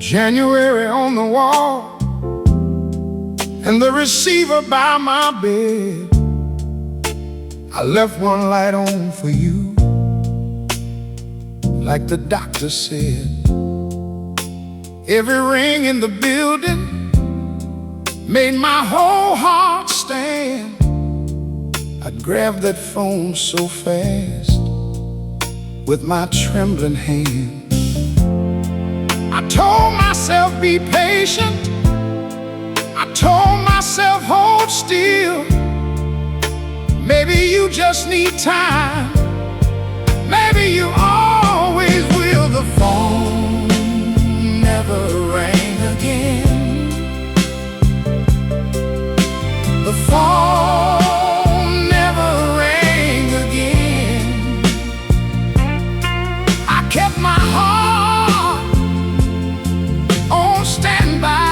January on the wall, and the receiver by my bed. I left one light on for you, like the doctor said. Every ring in the building made my whole heart stand. I'd grab that phone so fast with my trembling hand. I told myself, be patient. I told myself, hold still. Maybe you just need time. Maybe you always will. The phone never rang again. The phone never rang again. I kept my heart on standby.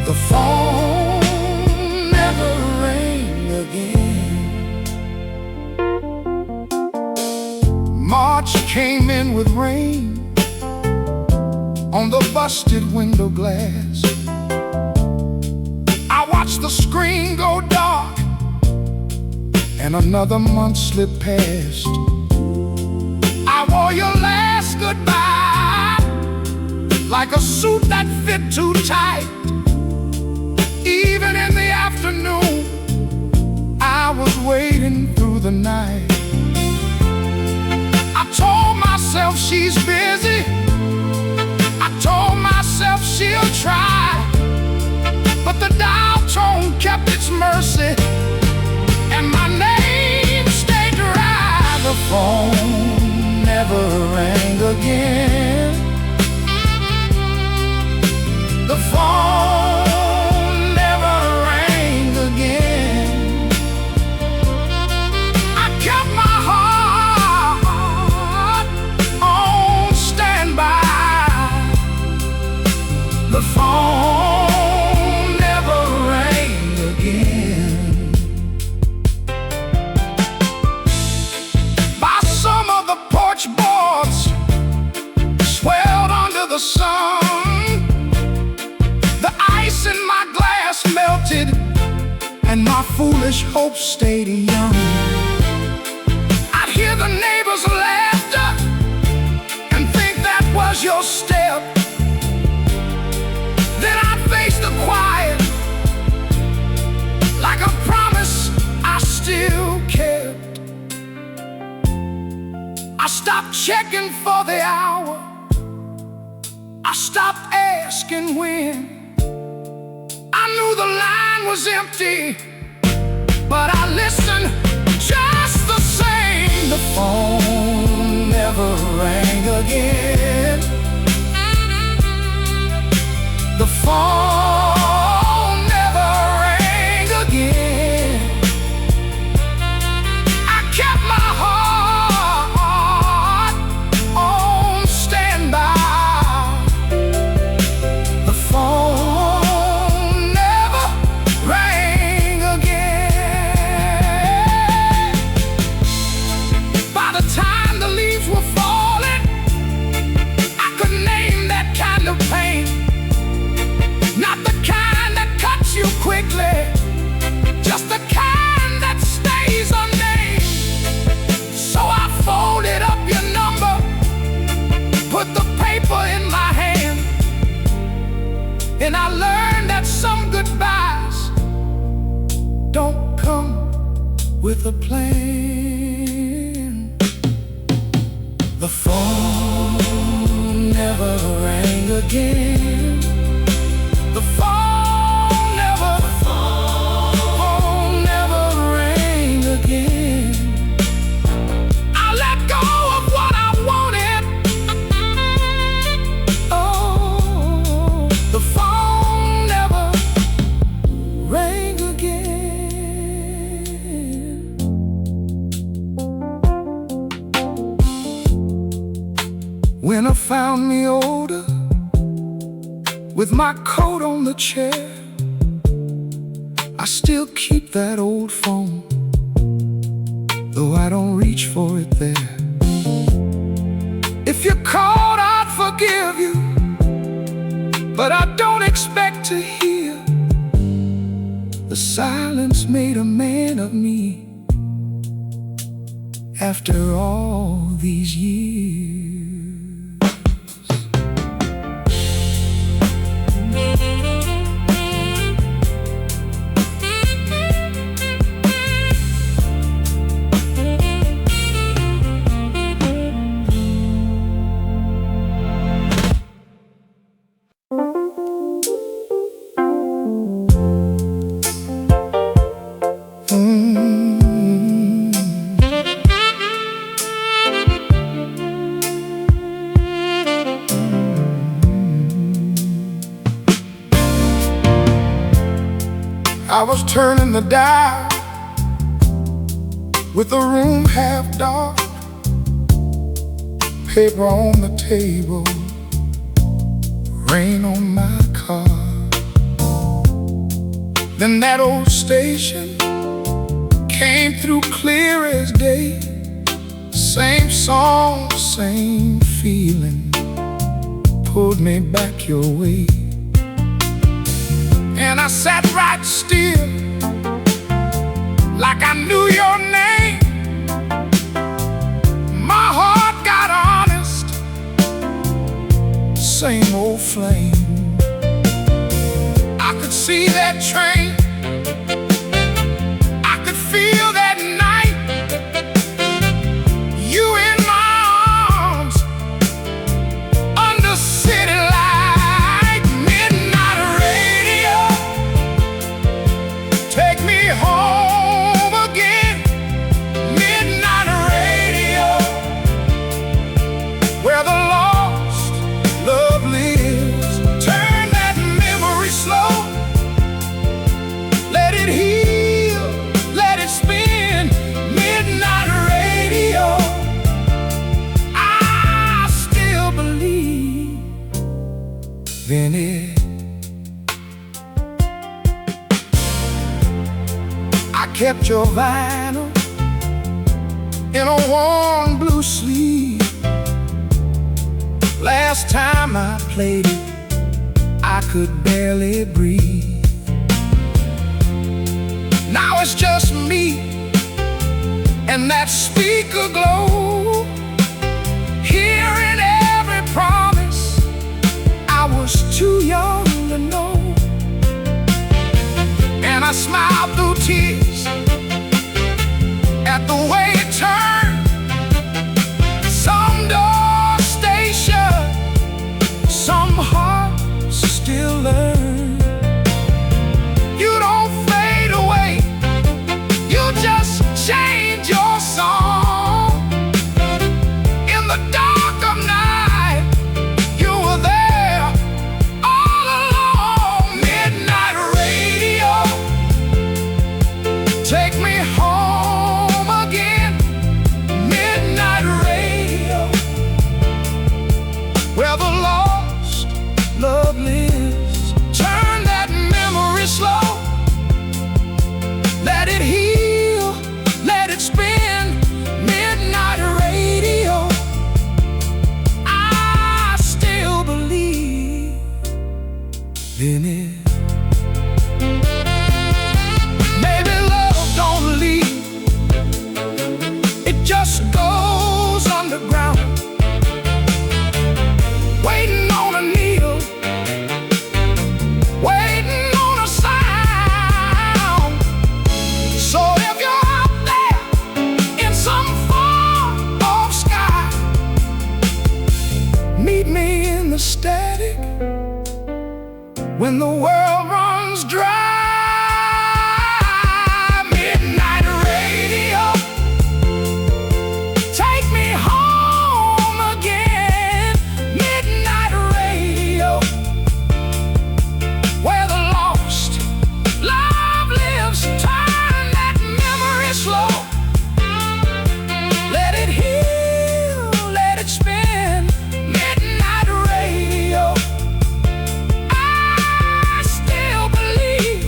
The phone never rang again. March came in with rain on the busted window glass. I watched the screen go dark, and another month slipped past. I wore your last goodbye like a suit that fit too tight. Even in the afternoon, I was waiting through the night. I told myself she's busy. I told myself she'll try, but the dial tone kept its mercy, and my name stayed dry. The phone never rang again. The phone never rang again. I kept my heart on standby. The phone never rang again. By some of the porch boards swelled under the sun. The ice in my glass melted, and my foolish hopes stayed young. I'd hear the neighbors' laughter and think that was your step. Then I'd face the quiet like a promise I still kept. I stopped checking for the hour. I stopped asking when. I knew the line was empty, but I listened just the same. The phone never rang again. The phone never rang again. I kept my heart on standby. The phone never rang again. By the time the leaves were falling, I could name that kind of pain. Not the kind that cuts you quickly, just the kind that stays unnamed. So I folded up your number, put the paper in my hand, and I learned that some goodbyes don't come with a plan. The phone never rang again. The phone never rang again. I let go of what I wanted. Oh, the phone never rang again. When I found me older, with my coat on the chair, I still keep that old phone, though I don't reach for it there. If you're caught, I'd forget. forgive you, but I don't expect to hear. The silence made a man of me after all these years. I was turning the dial with the room half dark, paper on the table, rain on my car. Then that old station came through clear as day. Same song, same feeling, pulled me back your way. And I sat right still, like I knew your name. My heart got honest, same old flame. I could see that train, I could feel that night. You in my arms, under city light. Midnight radio, take me home again. Midnight radio, where the lost love lives. Turn that memory slow, let it heal, let it spin. Midnight radio, I still believe in it. I kept your vinyl in a warm blue sleeve. Last time I played it, I could barely breathe. Now it's just me and that speaker glow, hearing every promise I was too young to know. And I smiled through tears at the way it turned. Some door station, some hearts still learn. You don't fade away, you just change your song. In the dark of night, you were there all along. Midnight radio, take me home again. Midnight radio, where the lost love lives. Turn that memory slow, let it heal, let it spin. Midnight radio, I still believe in it. Maybe love don't leave, it just goes underground, waiting on a needle, waiting on a sound. So if you're out there in some far off sky, meet me in the static when the world runs dry. Midnight radio, take me home again. Midnight radio, where the lost love lives. Turn that memory slow, let it heal, let it spin. Midnight radio, I still believe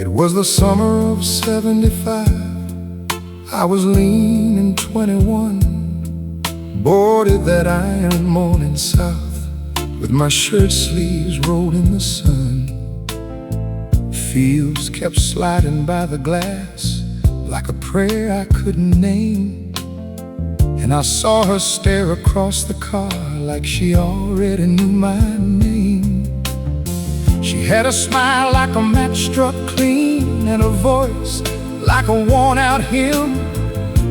It was the summer of '75. I was lean and 21, boarded that iron morning south, with my shirt sleeves rolled in the sun. Fields kept sliding by the glass like a prayer I couldn't name, and I saw her stare across the car like she already knew my name. She had a smile like a match struck clean, and a voice like a worn-out hymn.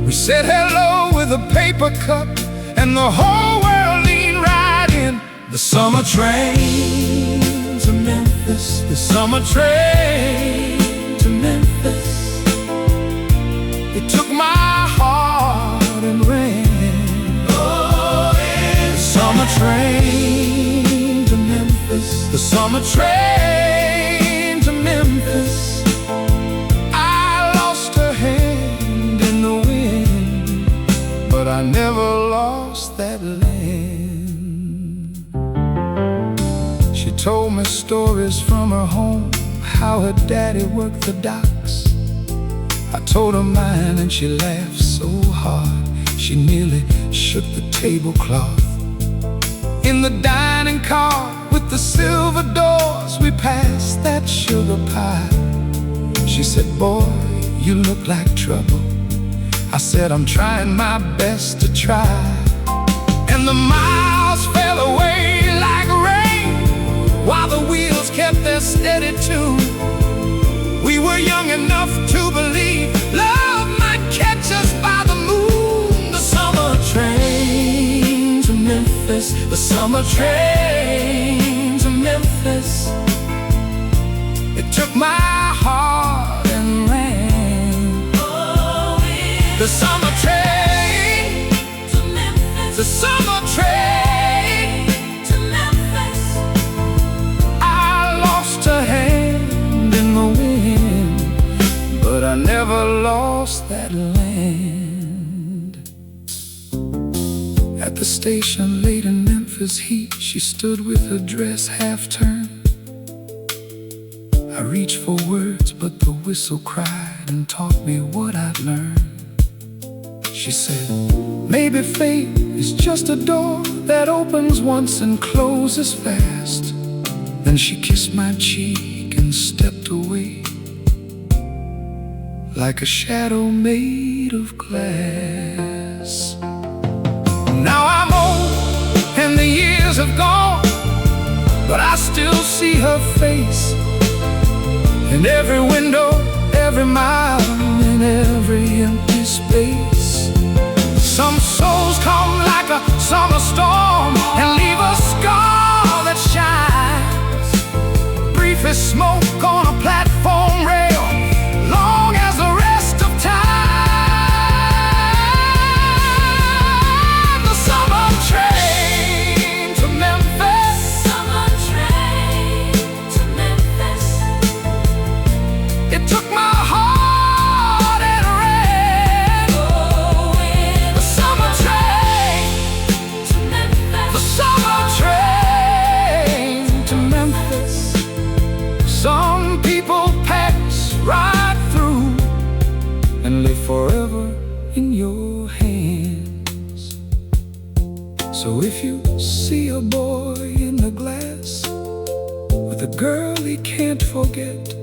We said hello with a paper cup, and the whole world leaned right in. The summer train to Memphis, the summer train to Memphis. It took my heart and ran. Oh, yeah. The summer train to Memphis, the summer train to Memphis. I lost her hand in the wind, but I never lost that land. She told me stories from her home, how her daddy worked the docks. I told her mine and she laughed so hard she nearly shook the tablecloth. In the dining car with the silver doors, we passed that sugar pie. She said, boy, you look like trouble. I said, I'm trying my best to try. And the miles fell away like rain, while the wheels kept their steady tune. We were young enough to believe love might catch us by the moon. The summer train to Memphis, the summer train to Memphis. It took my heart and ran. Oh, yeah. The summer train to Memphis, the summer train to Memphis. I lost a hand in the wind, but I never lost that land. At the station late in Memphis heat, she stood with her dress half turned. I reached for words, but the whistle cried and taught me what I'd learned. She said, maybe fate is just a door that opens once and closes fast. Then she kissed my cheek and stepped away like a shadow made of glass. Now I'm old and the years have gone, but I still see her face in every window, every mile, in every empty space. Some souls come like a summer storm and leave a scar that shines, brief as smoke on a platform rail, long as the rest of time. The summer train to Memphis, summer train to Memphis. It took my heart and ran. Oh, yeah. The summer train to Memphis, the summer train to Memphis. Some people pass right through and live forever in your hands. So if you see a boy in the glass with a girl he can't forget,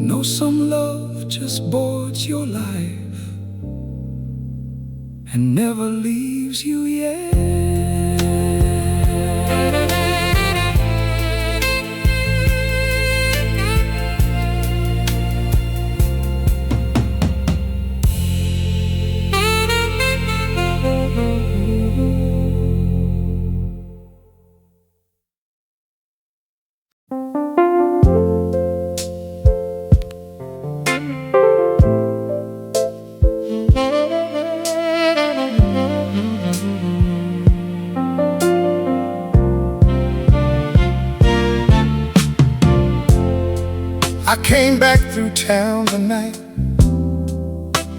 know some love just boards your life and never leaves you yet. I came back through town tonight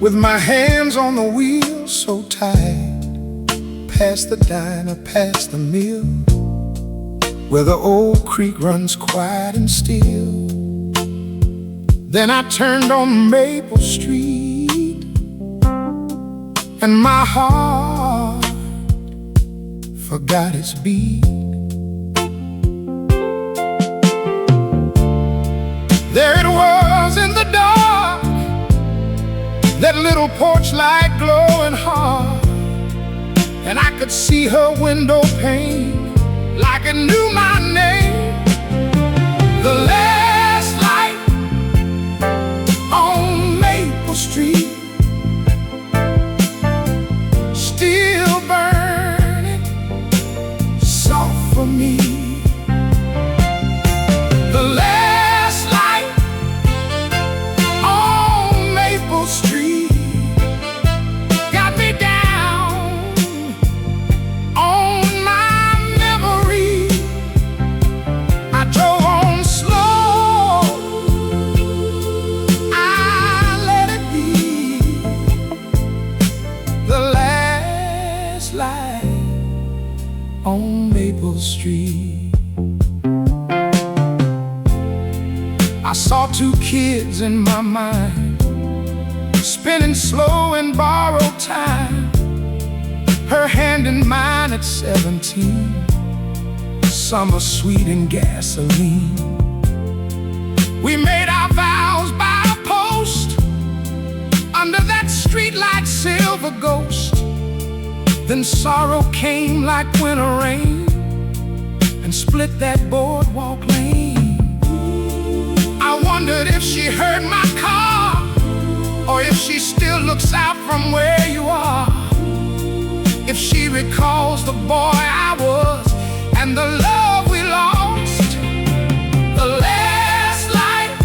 with my hands on the wheel so tight, past the diner, past the mill, where the old creek runs quiet and still. Then I turned on Maple Street, and my heart forgot its beat. There it was in the dark, that little porch light glowing hard, and I could see her window pane like it knew my name. The last light on Maple Street, still burning soft for me. The last light on Maple Street got me down on my memory. I drove on slow, I let it be. The last light on Maple Street. I saw two kids in my mind, spinning slow in borrowed time, her hand in mine at 17, summer sweet and gasoline. We made our vows by a post under that streetlight silver ghost. Then sorrow came like winter rain and split that boardwalk lane. I wondered if she heard my car, or if she still looks out from where you are, if she recalls the boy I was and the love we lost. The last light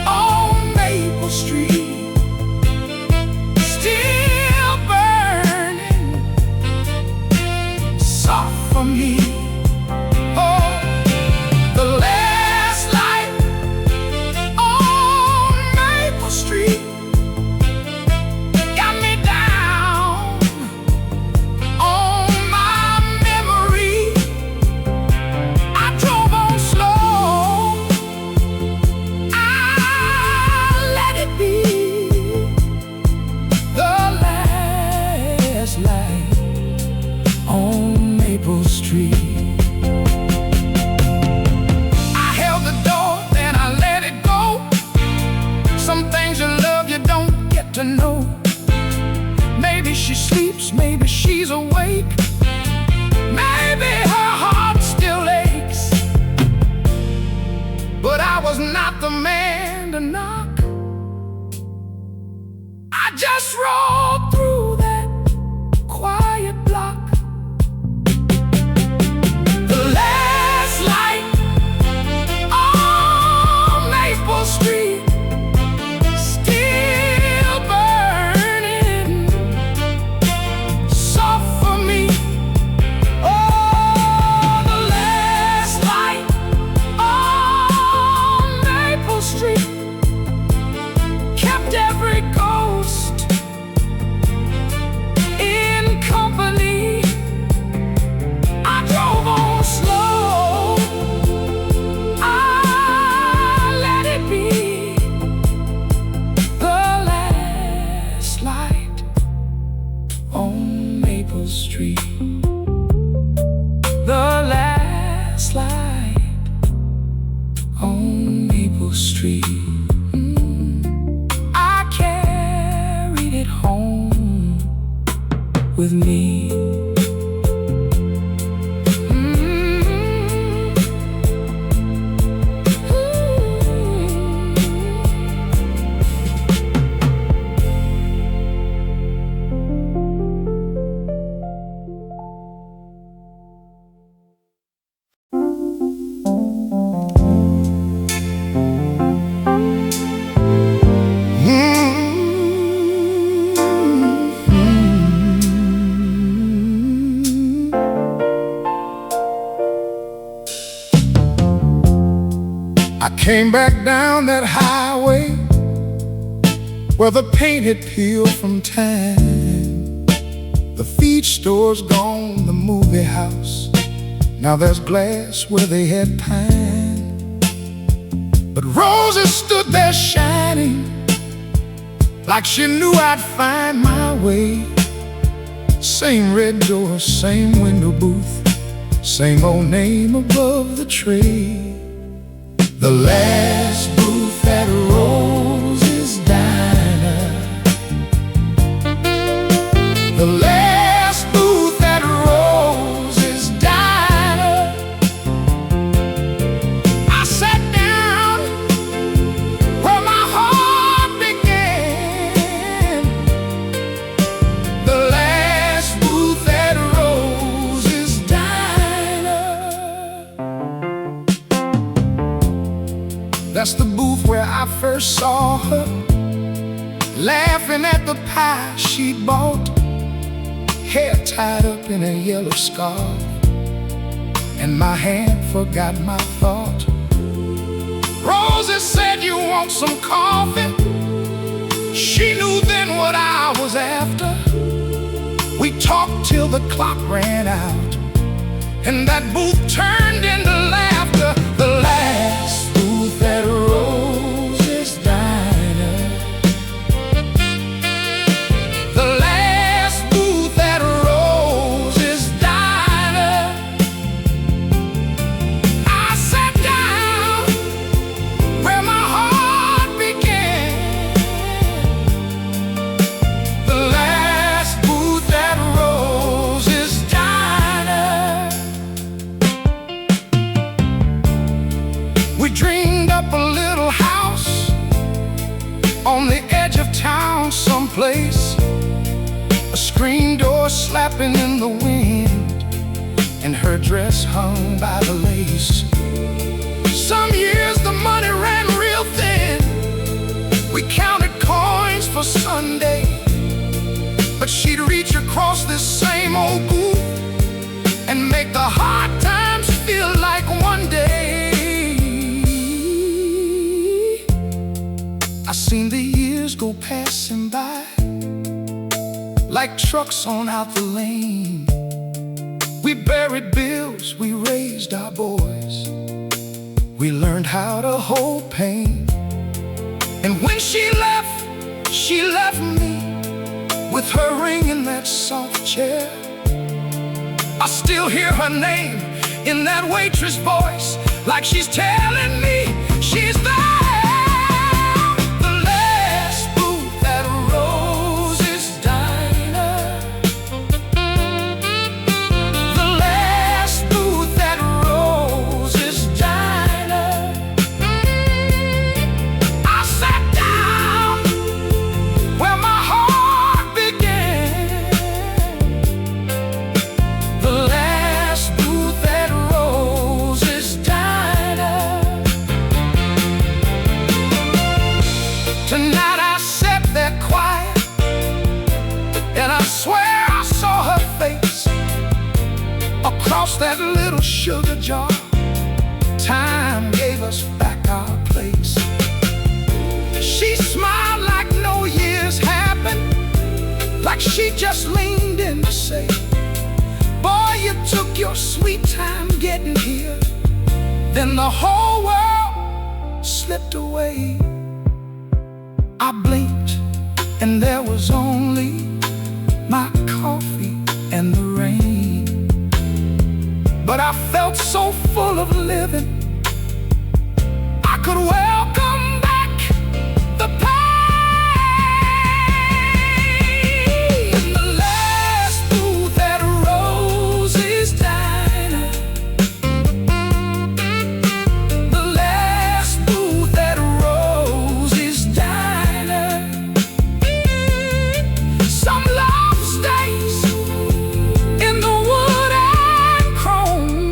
on Maple Street, still burning soft for me. Oh, the last light on Maple Street got me down on my memory. I drove on slow, I let it be. The last light on Maple Street. I held the door, then I let it go. Some things you love you don't get to know. Maybe she sleeps, maybe she's awake, maybe her heart still aches. But I was not the man to knock. I just rolled through that quiet block. The last light on Maple Street, still burning soft for me. Oh, the last light on Maple Street kept every ghost in company. I drove on slow, I let it be. The last light on Maple Street. The last light on Maple Street. I carried it home with me. I came back down that highway where the paint had peeled from time. The feed store's gone, the movie house, now there's glass where they had pine. But Rosie stood there shining, like she knew I'd find my way. Same red door, same window booth, same old name above the tray. The last booth at Rosie's Diner. The last booth at Rosie's Diner. I sat down where my heart began. The last booth at Rosie's Diner. That's the booth where I first saw her, laughing at the pie she'd bought, hair tied up in a yellow scarf, and my hand forgot my thought. Rosie said, "You want some coffee?" She knew then what I was after. We talked till the clock ran out, and that booth turned into laughter. The last booth at Rosie's Diner. The last booth at Rosie's Diner. I sat down where my heart began. The last booth at Rosie's Diner. We dreamed up a little house on the edge of town someplace, a screen door slapping in the wind, and her dress hung by the lace. Some years the money ran real thin. We counted coins for Sunday, but she'd reach across this same old booth and make the hard times feel like one day. I seen the years go passing by like trucks on out the lane. We buried bills, we raised our boys, we learned how to hold pain. And when she left me with her ring in that soft chair. I still hear her name in that waitress voice, like she's telling me she's there. The last booth at Rosie's Diner. The last booth at Rosie's Diner. I sat down where my heart began. The last booth at Rosie's Diner. Tonight I sat there quiet, and I swear I saw her face across that little sugar jar. Time gave us back our place. She smiled like no years happened, like she just leaned in to say, "Boy, you took your sweet time getting here." Then the whole world slipped away. I blinked, and there was only my coffee and the rain. But I felt so full of living, I could welcome back the pain. The last booth at Rosie's Diner. The last booth at Rosie's Diner. Some love stays in the wood and chrome.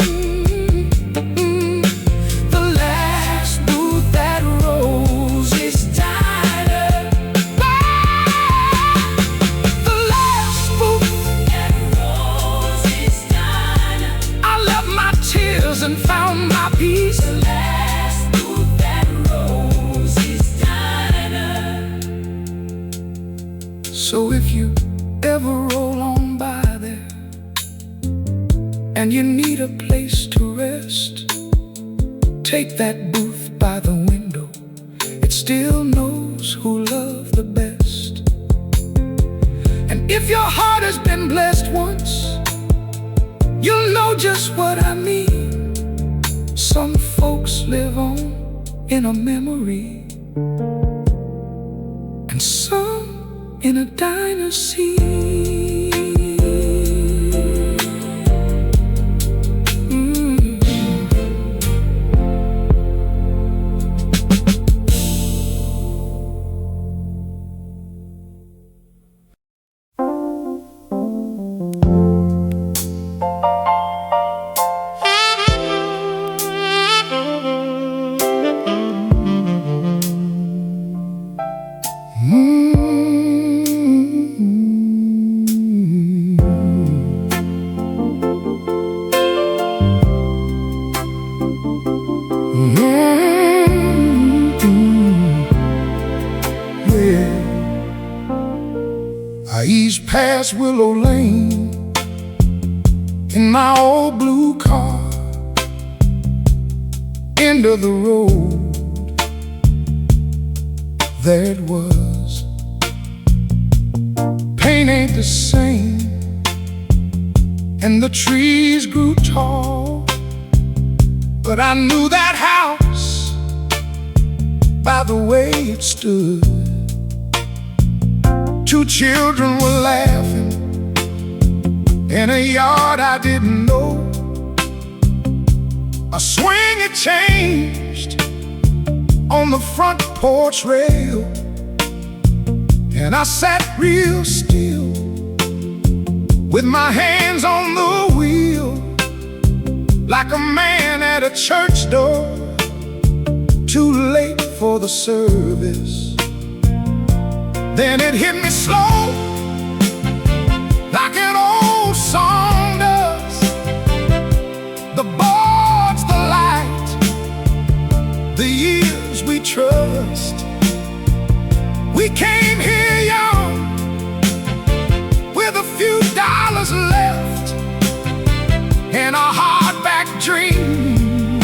The last booth at Rosie's Diner. The last booth at Rosie's Diner. I left my tears and found my peace. The last booth at Rosie's Diner. So if you ever roll on by there and you need a place to rest, take that booth by the window, it still knows who loved the best. And if your heart has been blessed once, you'll know just what I mean. Some folks live on in a memory, and some in a diner scene. I eased past Willow Lane in my old blue car. End of the road, there it was. Pain ain't the same, and the trees grew tall, but I knew that house by the way it stood. Two children were laughing in a yard I didn't know. A swing had changed on the front porch rail, and I sat real still with my hands on the wheel, like a man at a church door, too late for the service. Then it hit me slow, like an old song does. The board's the light, the years we trust. We came here young, with a few dollars left, and a hardback dream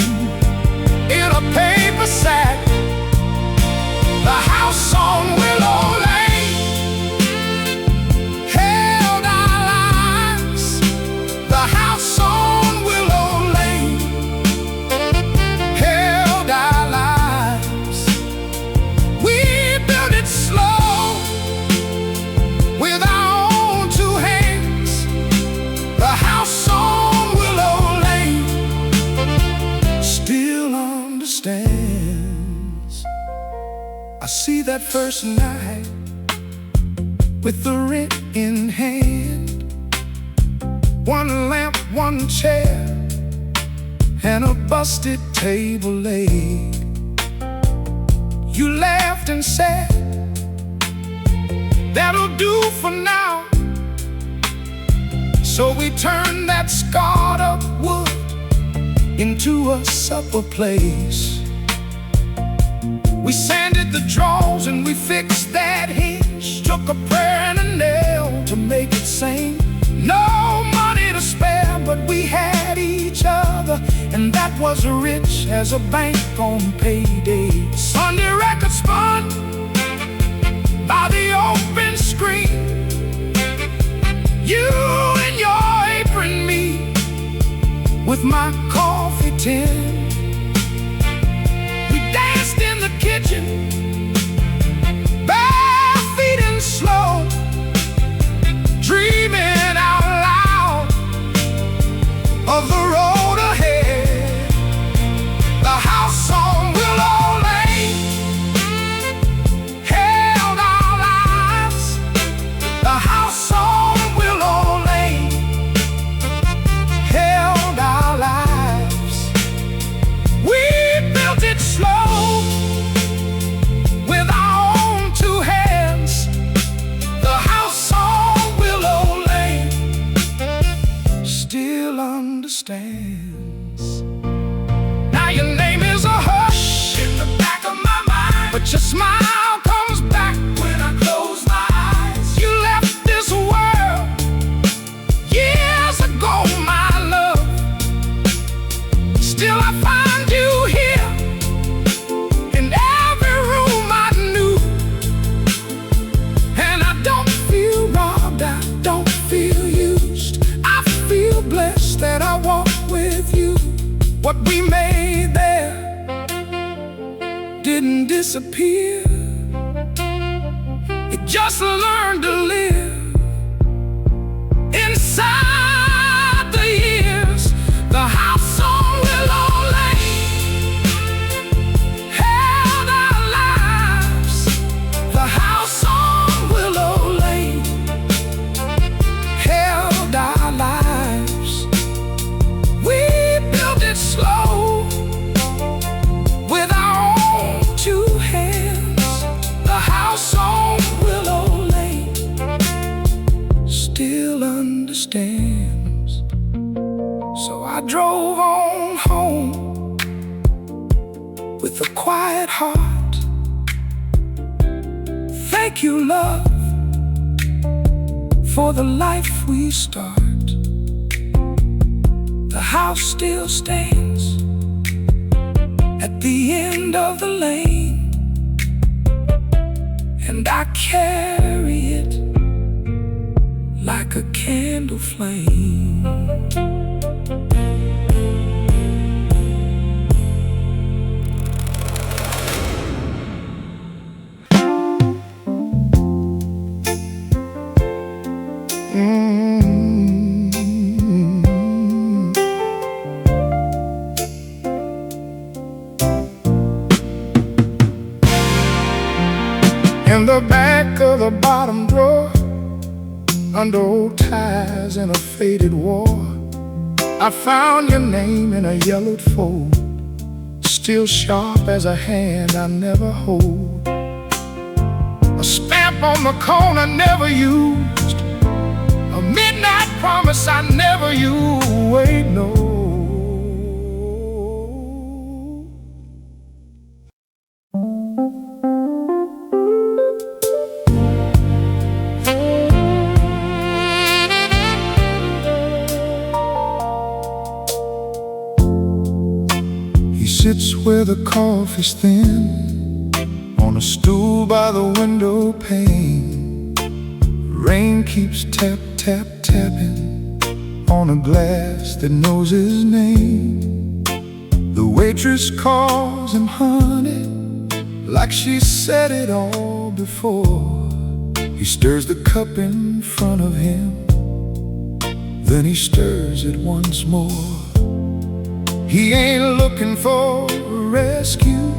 in a paper sack. The house on Willow Lane held our lives. The house on Willow Lane held our lives. We built it slow with our own two hands. The house on Willow Lane still understands. I see that first night with the rent in hand, one lamp, one chair, and a busted table leg. You laughed and said, that'll do for now. So we turned that scarred up wood into a supper place. We sanded the drawers and we fixed that hinge, took a prayer and a nail to make it sing. No money to spare, but we had each other, and that was rich as a bank on payday. Sunday record spun by the open screen, you in your apron, me with my coffee tin. Danced in the kitchen, bare feet and slow, dreaming out loud of the road ahead. The house on Willow Lane held our lives. The house on Willow Lane held our lives. We built it slow with our own two hands. The house on Willow Lane still understands. Now your name is a hush in the back of my mind, but your smile comes back when I close my eyes. You left this world years ago, my love. Still I find you here What we made there didn't disappear. It just learned to live inside the years. The house on Willow Lane held our lives. The house on Willow Lane held our lives. We built it slow with our own two hands. The house on Willow Lane still understands. So I drove on home with a quiet heart. Thank you, love, for the life we start. The house still stands at the end of the lane, and I carry it like a candle flame. In the back of the bottom drawer, under old ties and a faded war, I found your name in a yellowed fold, still sharp as a hand I never hold. A stamp on the corner never used, a midnight promise I never used. Wait, no. Sits where the coffee's thin, on a stool by the window pane. Rain keeps tap, tap, tapping on a glass that knows his name. The waitress calls him honey, like she said it all before. He stirs the cup in front of him, then he stirs it once more. He ain't looking for a rescue,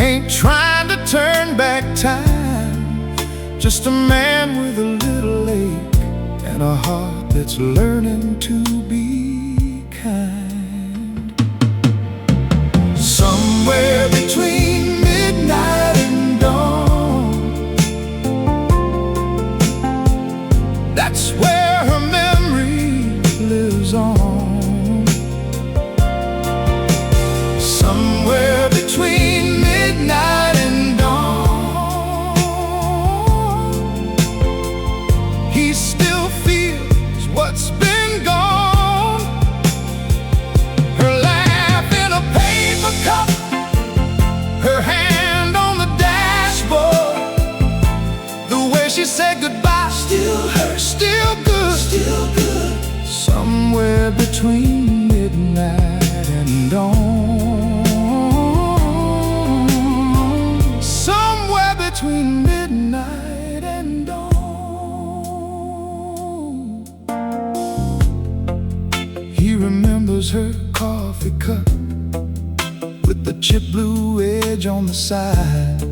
ain't trying to turn back time. Just a man with a little ache and a heart that's learning to be kind. Somewhere between midnight and dawn, that's where her memory lives on. Somewhere between midnight and dawn, he still feels what's been gone. Her laugh in a paper cup, her hand on the dashboard, the way she said goodbye still hurts, still good, still good. Somewhere between midnight and dawn, between midnight and dawn. He remembers her coffee cup with the chip blue edge on the side,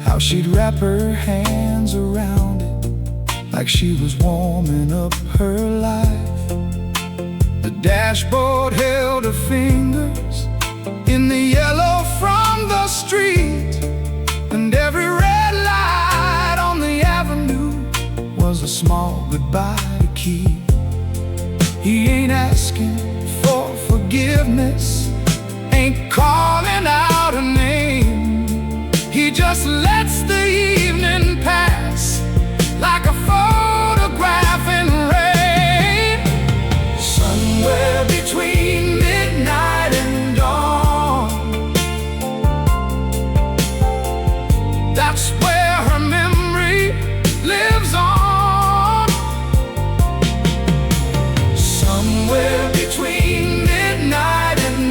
how she'd wrap her hands around it like she was warming up her life. The dashboard held her fingers in the yellow from the street, and every red light on the avenue was a small goodbye to keep. He ain't asking for forgiveness, ain't calling out a name. He just lets the evening pass like a photograph in rain. Somewhere between midnight and dawn, that's where her memory lives on. Somewhere between midnight and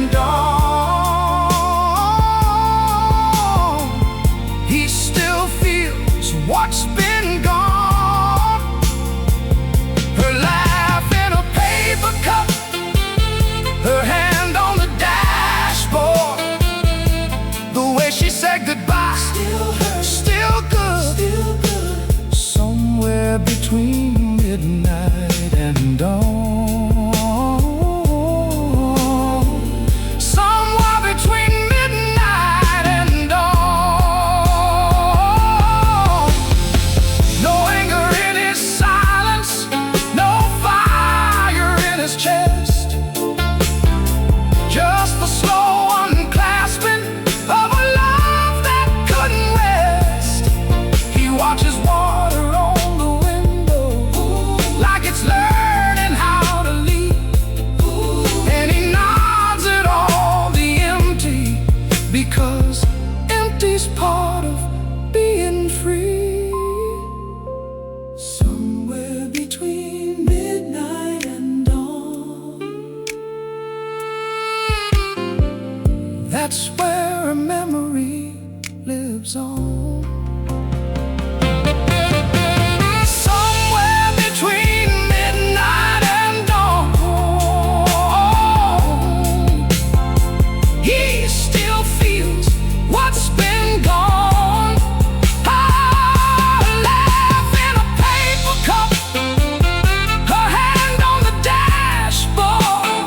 that's where her memory lives on. Somewhere between midnight and dawn, he still feels what's been gone. Her laugh in a paper cup, her hand on the dashboard,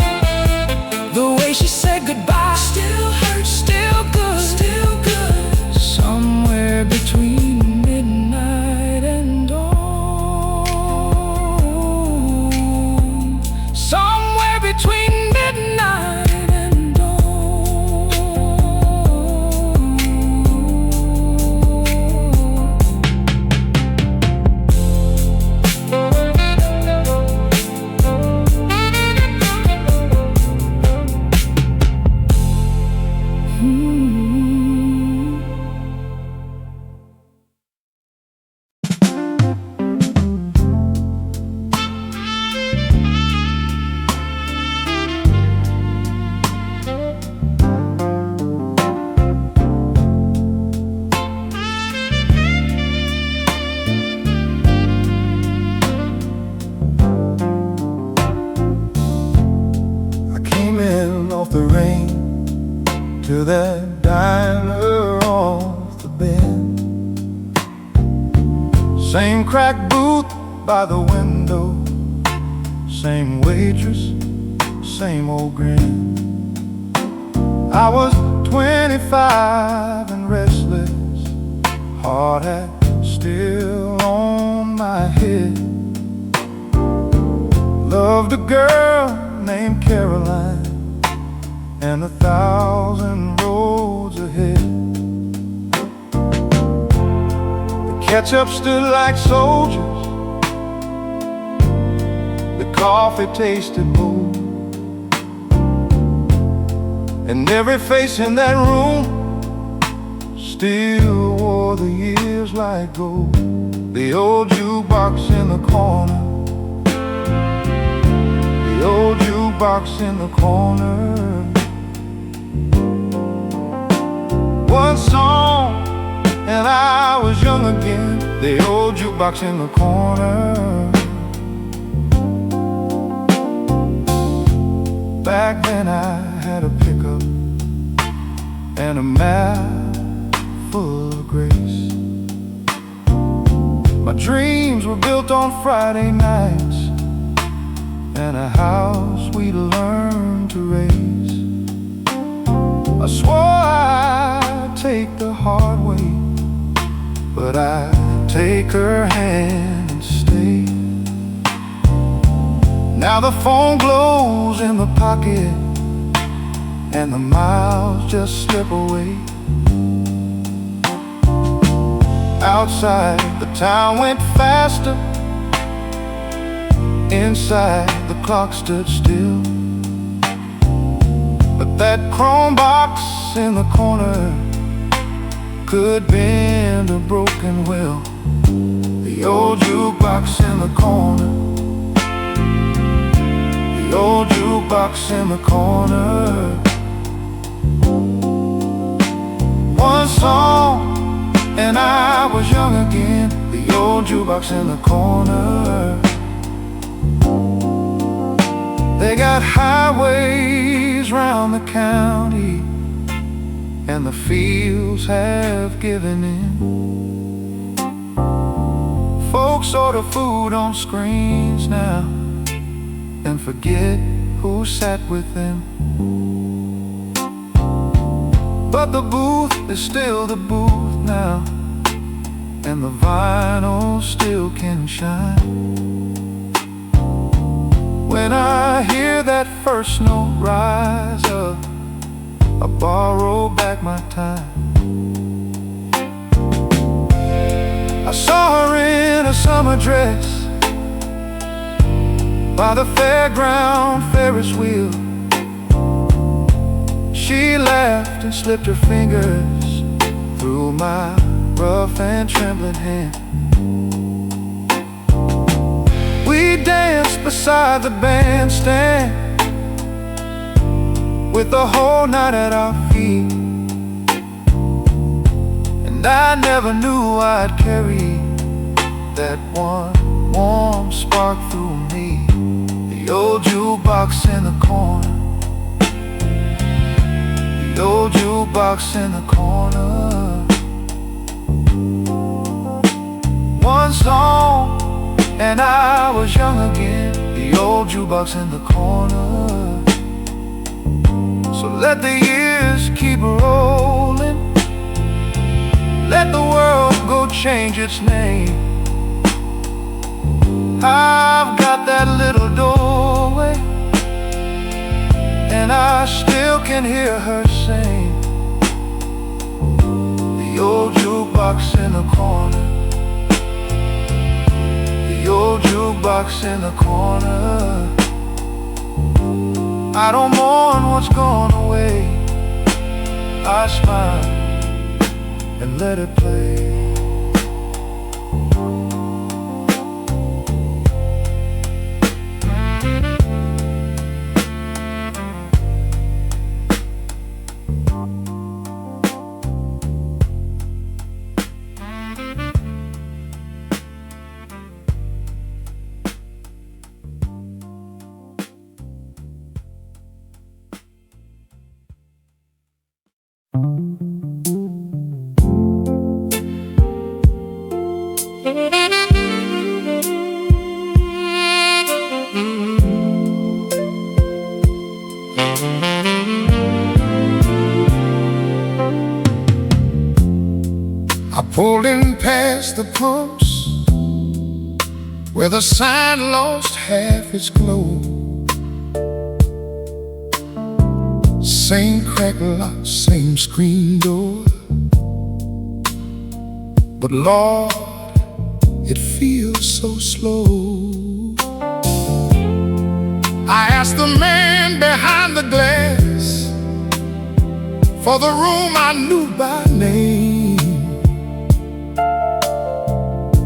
the way she said goodbye still hurts, still good, still good. Somewhere between midnight and dawn, somewhere between midnight and dawn. Off the rain to that diner off the bend, same cracked booth by the window, same waitress, same old grin. I was 25 and restless, hard hat still on my head. Loved a girl named Caroline, and 1,000 roads ahead. The ketchup stood like soldiers, the coffee tasted bold, and every face in that room still wore the years like gold. The old jukebox in the corner, the old jukebox in the corner. One song and I was young again, the old jukebox in the corner. Back then I had a pickup and a map full of grace. My dreams were built on Friday nights and a house we'd learned to raise. I swore I'd take the hard way, but I'd take her hand and stay. Now the phone glows in the pocket and the miles just slip away. Outside the town went faster, inside the clock stood still. But that chrome box in the corner could bend a broken will. The old jukebox in the corner, the old jukebox in the corner. One song and I was young again, the old jukebox in the corner. They got highways round the county, and the fields have given in. Folks order food on screens now and forget who sat with them. But the booth is still the booth now, and the vinyl still can shine. When I hear that first note rise up, I borrow back my time. I saw her in a summer dress by the fairground Ferris wheel. She laughed and slipped her fingers through my rough and trembling hand. We danced beside the bandstand with the whole night at our feet. And I never knew I'd carry that one warm spark through me. The old jukebox in the corner, the old jukebox in the corner. One song and I was young again, the old jukebox in the corner. So let the years keep rolling, let the world go change its name. I've got that little doorway, and I still can hear her sing. The old jukebox in the corner, the old jukebox in the corner. I don't mourn what's gone away, I smile and let it play. I pulled in past the pumps where the sign lost half its glow. Same crack lock, same screen door, but Lord, it feels so slow. I asked the man behind the glass for the room I knew by name.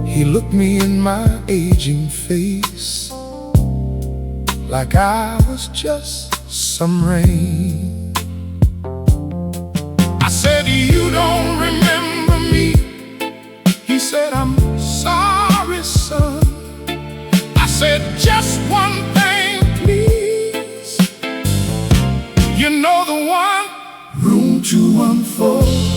He looked me in my aging face like I was just some rain. I said, "You don't remember me?" He said, "I'm sorry, son." I said, "Just one thing, please. You know the one, room 214.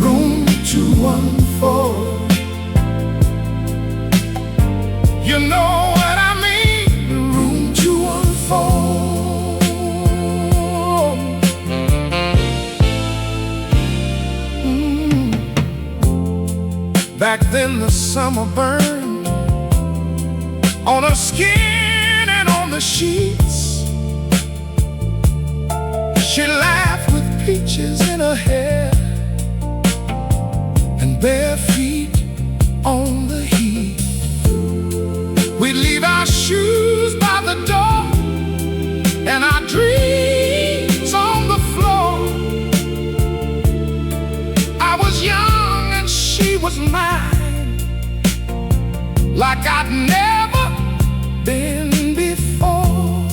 Room 214. You know what I mean? Room 214. Back then the summer burned on her skin and on the sheets. She laughed with peaches in her hair and bare feet on the heat. We'd leave our shoes by the door and our dreams on the floor. I was young and she was mine, like I'd never been before.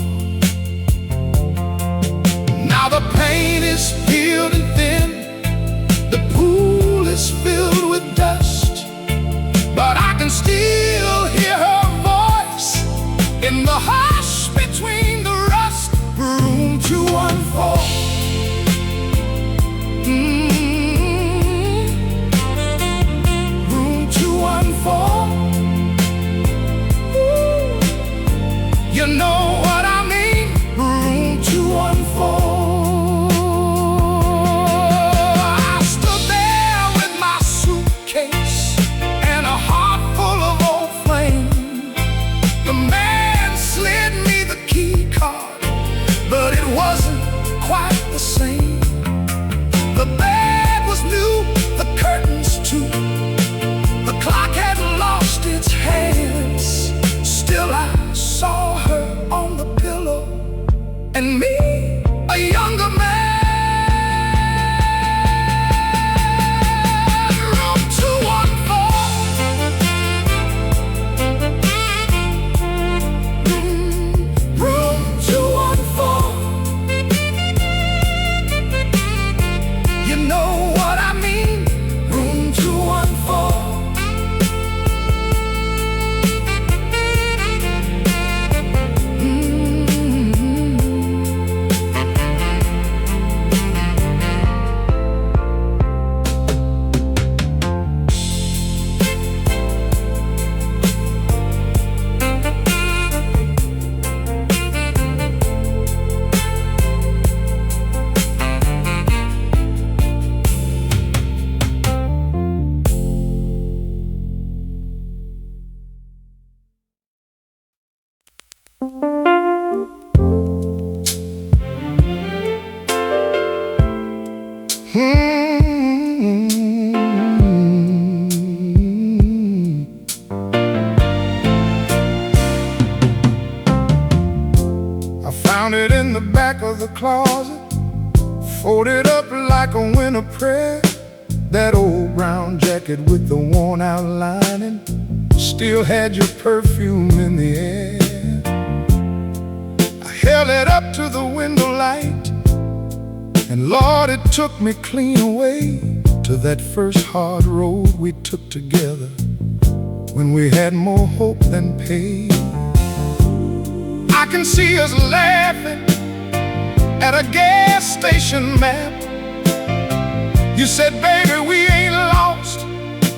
Now the paint is peeled and thin, the pool is filled with dust, but I can still hear her voice in the hush between the rust. Room 214. Room 214. Ooh. You know what I mean? Room 214. I stood there with my suitcase and a heart full of old flame. The man slid me the key card, but it wasn't quite the same. The bed was new, the curtains too. The clock had lost its hands. Still I saw her on the I found it in the back of the closet, folded up like a winter prayer. That old brown jacket with the worn out lining still had your perfume in the air. I held it up to the window light, and Lord, it took me clean away to that first hard road we took together, when we had more hope than pain. I can see us laughing at a gas station map. You said, baby, we ain't lost.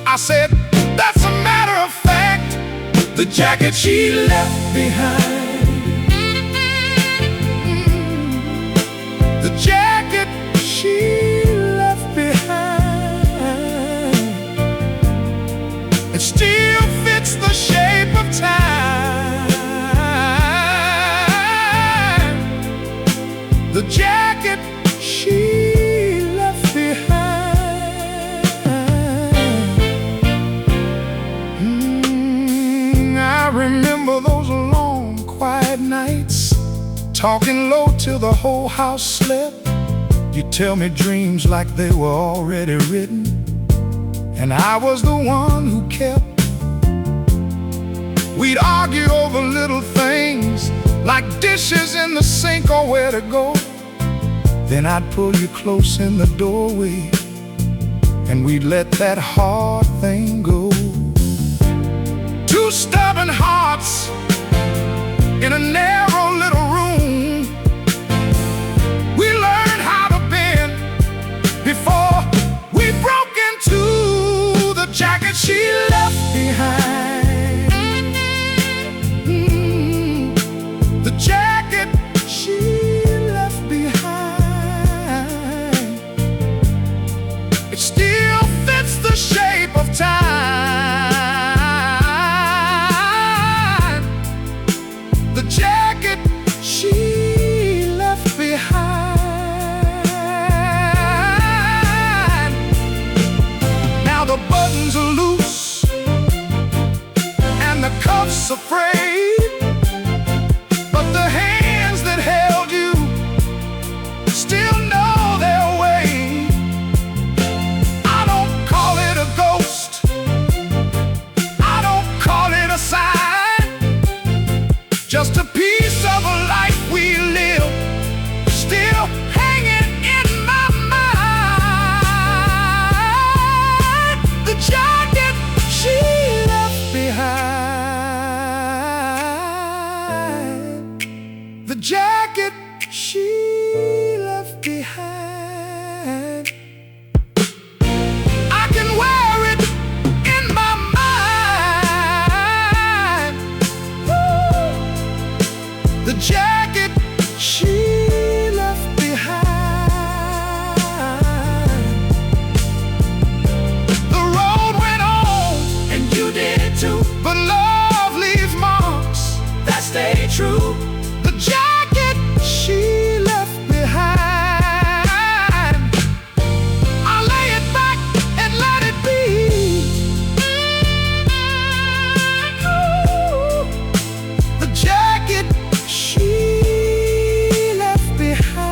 I said, that's a matter of fact. The jacket she left behind, the jacket she left behind, it still fits the shape of time. The jacket she left behind. I remember those long, quiet nights, talking low till the whole house slept. You tell me dreams like they were already written, and I was the one who kept. We'd argue over little things, like dishes in the sink or where to go. Then I'd pull you close in the doorway, and we'd let that hard thing go. Two stubborn hearts in a narrow little room. We learned how to bend before we broke into the jacket she left behind. The jacket she left behind, it still fits the shape of time. The jacket she left behind. Now the buttons are loose and the cuffs are frayed, but the hands that held you still know their way. I don't call it a ghost, I don't call it a sign, just a piece of a life we live, still hanging in my mind. The jacket she left behind, the jacket she left behind. I can wear it in my mind. Woo! The jacket she left behind. The road went on, and you did too, but love leaves marks that stay true. The jacket she left behind, I lay it back and let it be. Ooh, the jacket she left behind.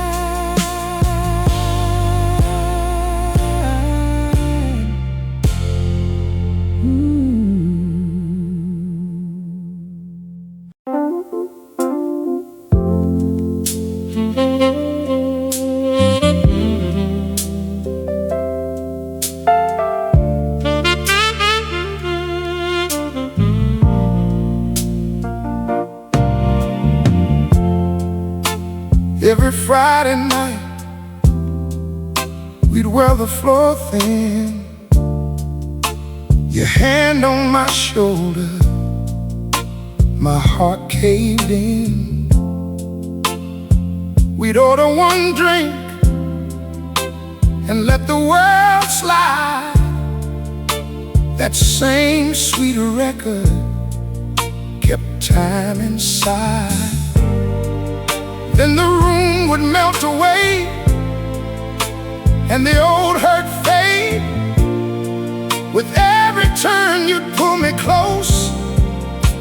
Every Friday night, we'd wear the floor thin, your hand on my shoulder, my heart caved in. We'd order one drink and let the world slide. That same sweet record kept time inside. Then the room would melt away and the old hurt fade. With every turn you'd pull me close,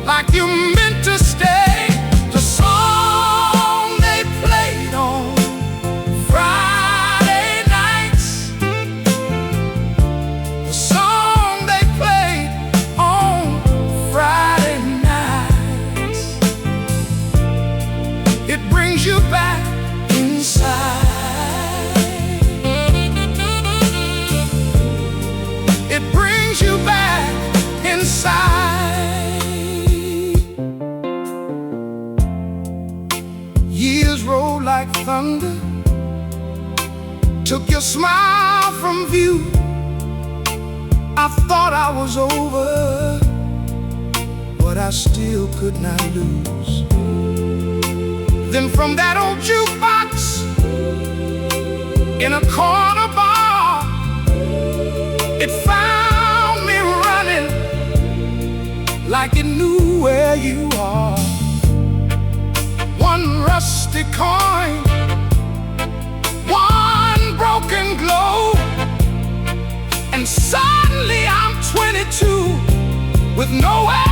like you meant to stay. The song they played on Friday nights, the song they played on Friday nights, it brings you back inside. It brings you back inside. Years rolled like thunder, took your smile from view. I thought I was over, but I still could not lose. Then from that old jukebox in a corner bar, it found me running like it knew where you are. One rusty coin, one broken glow, and suddenly I'm 22 with nowhere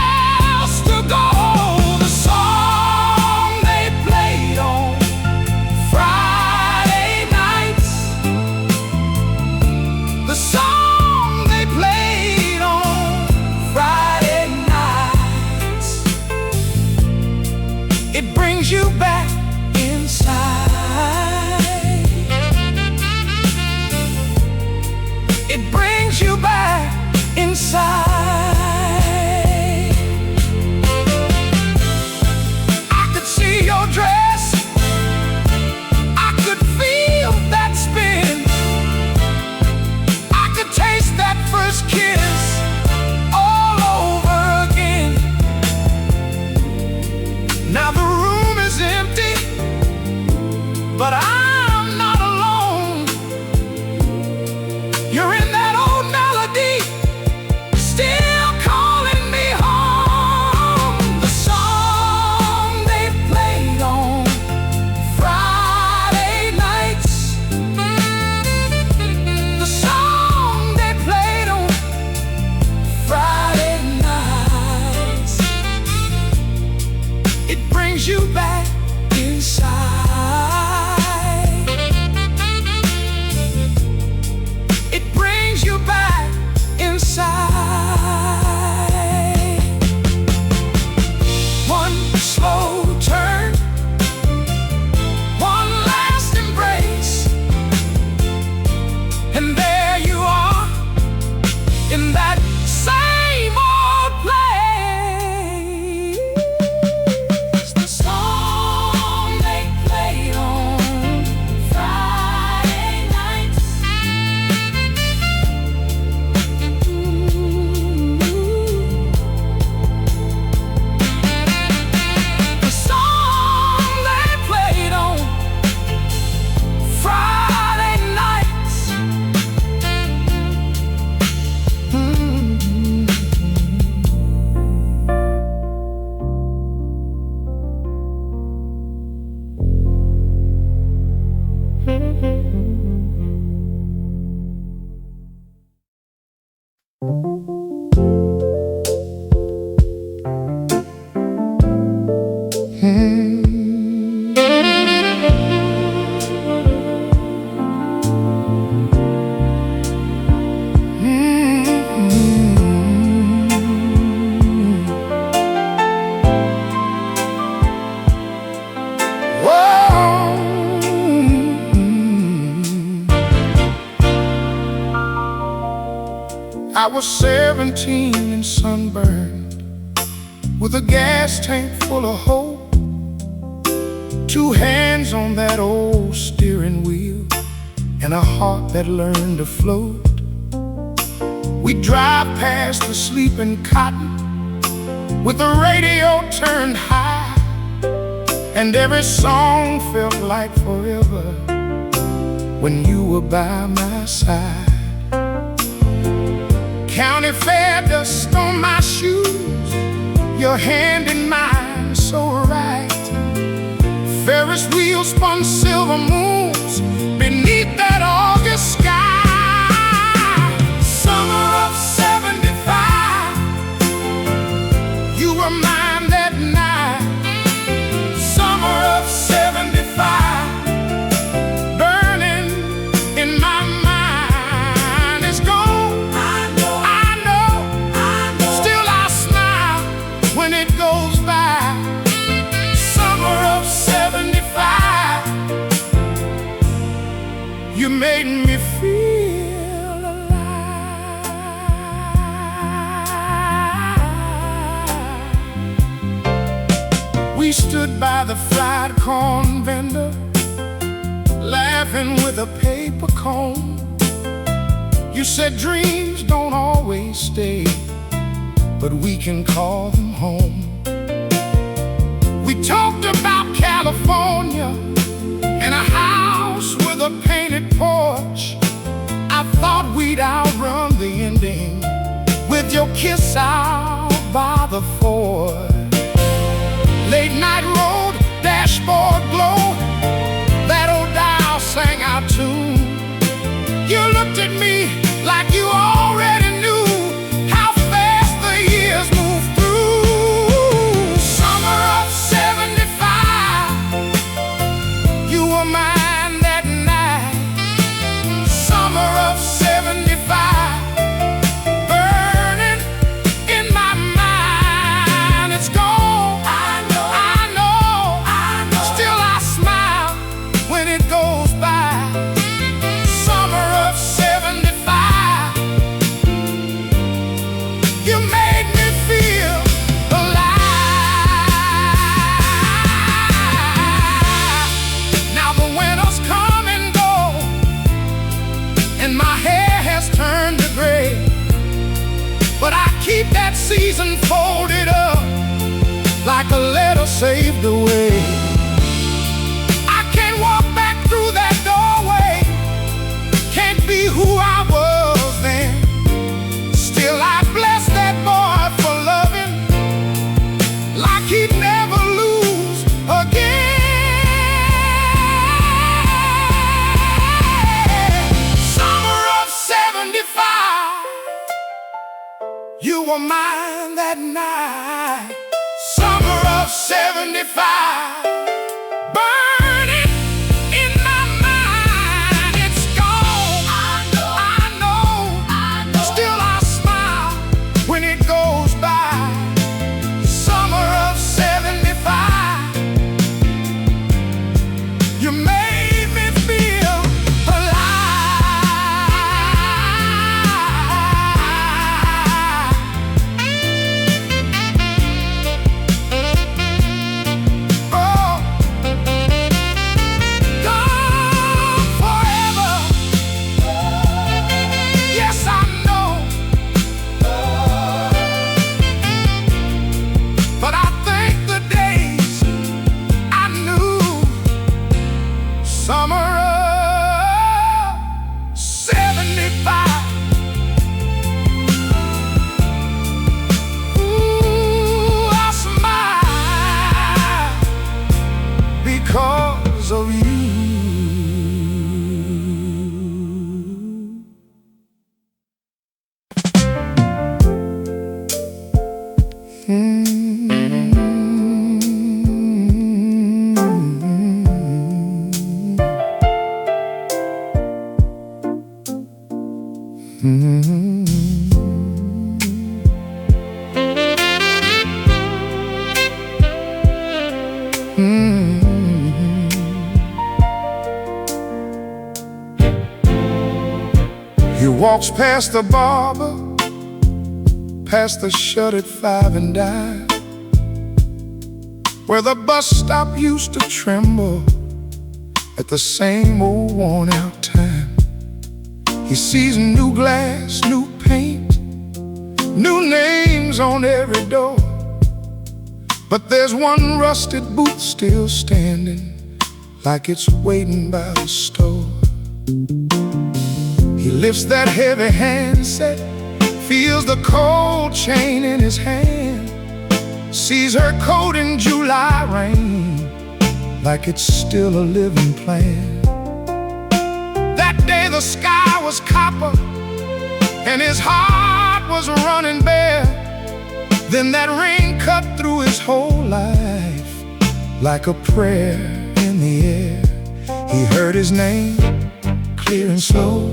else to go. The song they played on Friday nights, the song they played on Friday nights, it brings you back inside. It brings you back inside. I could see your dress, I could feel that spin, I could taste that first kiss all over again. Now the room is empty, but I'm not alone. You're in that old melody, still calling me home. The song they played on Friday nights, the song they played on Friday nights, it brings you back inside. It brings you back inside. One slow turn, one last embrace, and there you are in that same old place. The song they played on Friday nights, the song they played on Friday nights. I was 17 and sunburned, with a gas tank full of hope, 2 hands on that old steering wheel, and a heart that learned to float. We'd drive past the sleeping cotton with the radio turned high, and every song felt like forever when you were by my side. County fair dust on my shoes, your hand in mine so right. Ferris wheels spun silver moons beneath that August sky. Summer of '75, you were mine that night. Summer of '75, burning in my mind. It's gone, I know, still I smile when it goes by. Summer of '75, you made me feel alive. We stood by the fried corn vendor, laughing with a paper cone. You said dreams don't always stay, but we can call them home. We talked about California and a house with a painted porch. I thought we'd outrun the ending with your kiss out by the ford. Late night road, dashboard glow, that old dial sang our tune. You looked at me like you already knew how fast the years move through. Summer of '75, you were mine that night. Summer of '75, burning in my mind. It's gone, I know, still I smile when it goes by. Summer of '75, you made me feel alive. Now the winters come and go, and my hair has turned to gray, but I keep that season folded up like a letter saved away. I can't walk back through that doorway, can't be who I was then. Still I bless that boy for loving like he'd never lose again. Summer of '75, you were mine that night. Summer of '75, burning in my mind. It's gone, I know, still I smile when it goes by. Summer of '75, you made me feel alive. Gone forever. Yes, I know. But I think the days I knew. Summer of '75. Ooh, I smile because of you. He walks past the barber, past the shuttered 5 and dime, where the bus stop used to tremble at the same old worn out time. He sees new glass, new paint, new names on every door, but there's one rusted booth still standing like it's waiting by the store. He lifts that heavy handset, feels the cold chain in his hand, sees her coat in July rain like it's still a living plan. That day the sky was copper and his heart was running bare. Then that rain cut through his whole life like a prayer in the air. He heard his name clear and slow.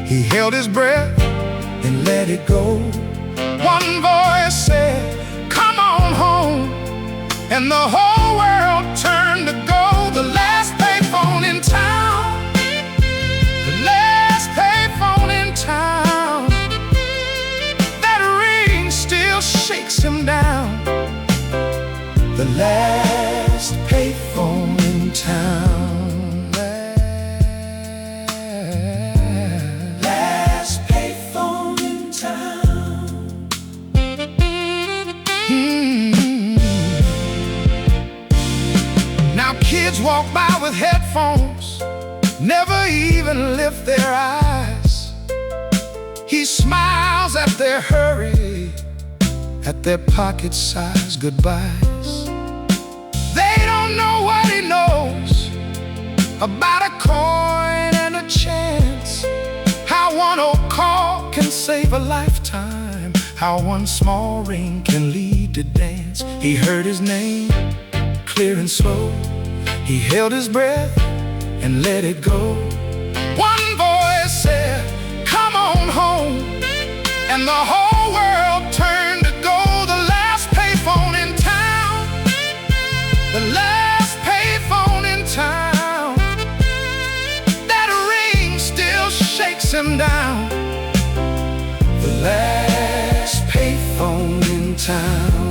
He held his breath and let it go. One voice said, "Come on home," and the whole world turned to gold. The last payphone in town, the last payphone in town. That ring still shakes him down. The last payphone in town. Kids walk by with headphones, never even lift their eyes. He smiles at their hurry, at their pocket-sized goodbyes. They don't know what he knows about a coin and a chance. How one old call can save a lifetime, how one small ring can lead to dance. He heard his name clear and slow. He held his breath and let it go. One voice said, "Come on home," and the whole world turned to gold. The last payphone in town, the last payphone in town. That ring still shakes him down. The last payphone in town.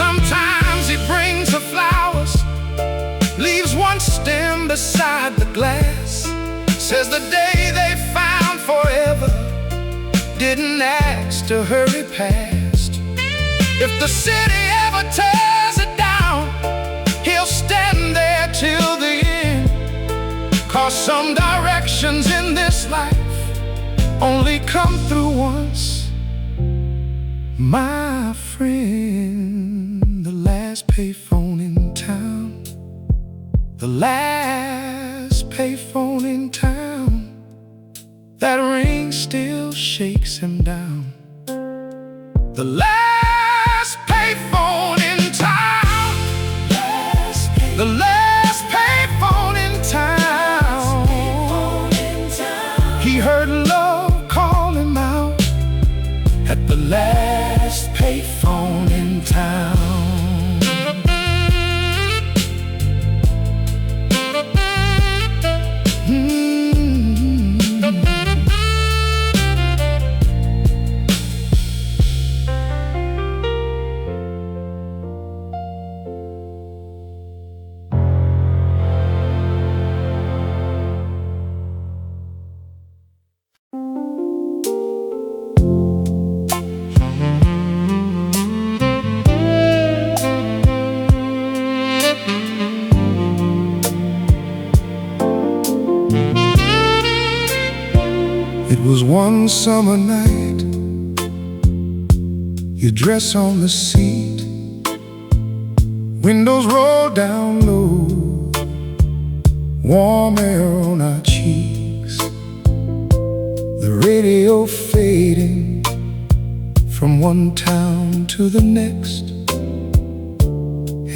Sometimes he brings her flowers, leaves one stem beside the glass. Says the day they found forever didn't ask to hurry past. If the city ever tears it down, he'll stand there till the end. 'Cause some directions in this life only come through once, my friend. The last payphone in town, the last payphone in town. That ring still shakes him down. The last payphone in town, the last payphone in town. He heard love call him out at the last payphone in town. It was one summer night, your dress on the seat, windows rolled down low, warm air on our cheeks, the radio fading from one town to the next,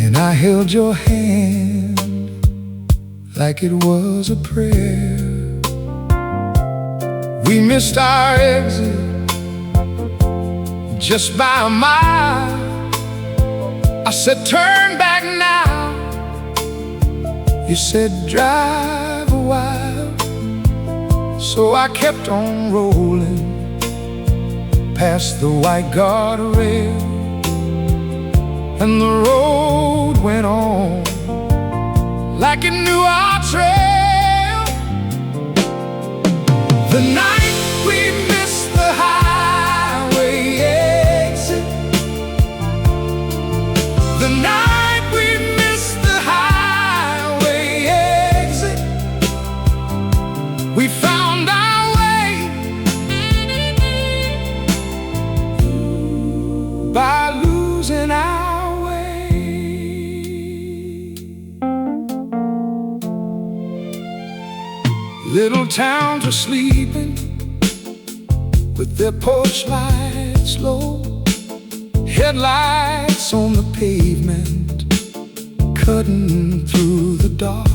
and I held your hand like it was a prayer. We missed our exit just by a mile. I said, "Turn back now." You said, "Drive a while." So I kept on rolling past the white guardrail, and the road went on like it knew our trail. The night we missed the highway exit, the night we missed the highway exit, we found our way little towns are sleeping with their porch lights low, headlights on the pavement, cutting through the dark.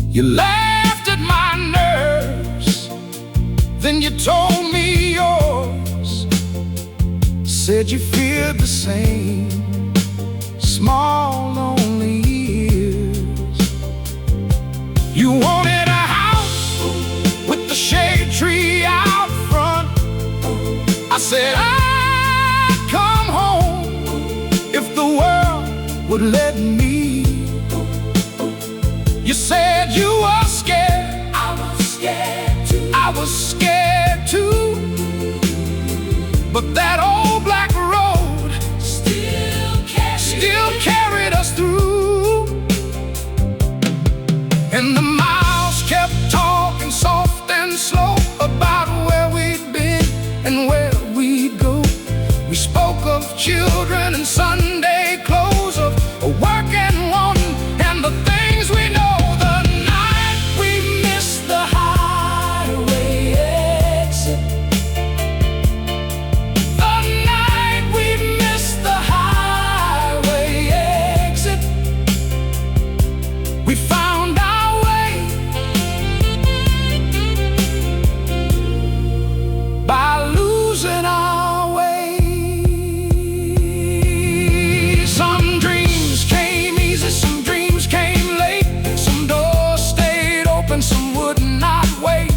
You laughed at my nerves, then you told me yours. Said you feared the same small, lonely years. You wanted a house with the shade tree out front. I said I'd come home if the world would let me. You said you were scared. I was scared too. I was scared too. But that old black road still carried us through. And the miles kept talking soft and slow about where we'd been and where we'd go. We spoke of children and Sunday clothes, of work and wanting and the things we know. The night we missed the highway exit, the night we missed the highway exit, we found our way by losing our way. Some dreams came easy, some dreams came late, some doors stayed open, some would not wait.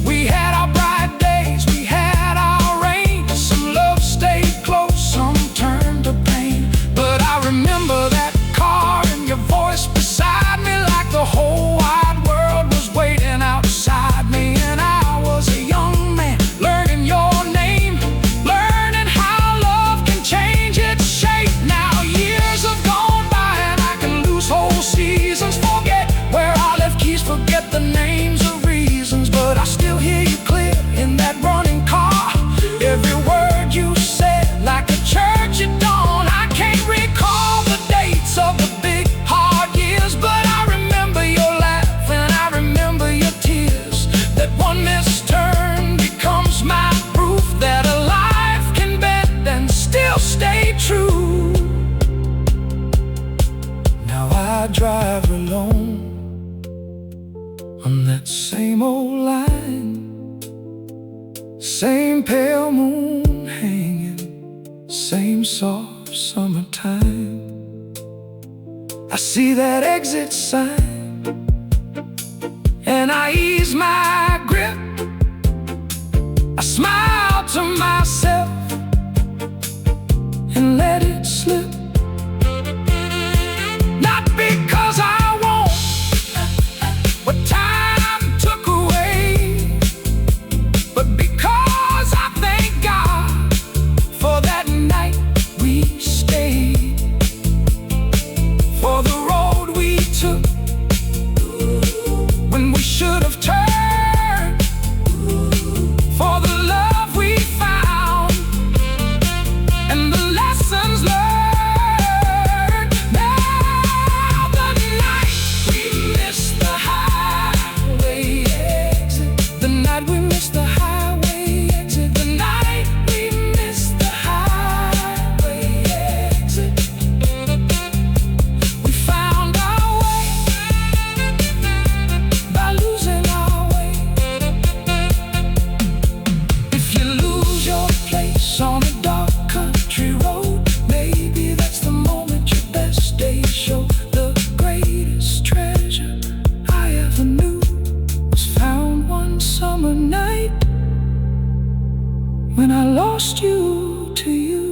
We had our bright days, we had our rain, some love stayed close, some turned to pain. But I remember that car and your voice beside me, like the whole wide world was waiting outside me. And I was a young man, learning your name, learning how love can change its shape. Now years have gone by and I can lose whole seasons, forget where I left keys, forget the names of reasons. But I still hear you clear in that running car, every word you said like a church at dawn. I can't recall the dates of the big hard years, but I remember your laugh and I remember your tears. That one missed turn becomes my proof that a life can bend and still stay true. Now I drive alone on that same old line, same pale moon hanging, same soft summertime. I see that exit sign and I ease my grip. I smile to myself and let it slip. Not because I want what time took away, but because I thank God for that night we stayed, for the road we took when we should have turned, for the love we found and the lessons learned. Now the night we missed the highway exit, the night we missed the highway exit, the night we missed the highway exit, we found our way by losing our way. If you lose your place on a dark country road, maybe that's the moment your best days show. The greatest treasure I ever knew was found one summer night when I lost you to you.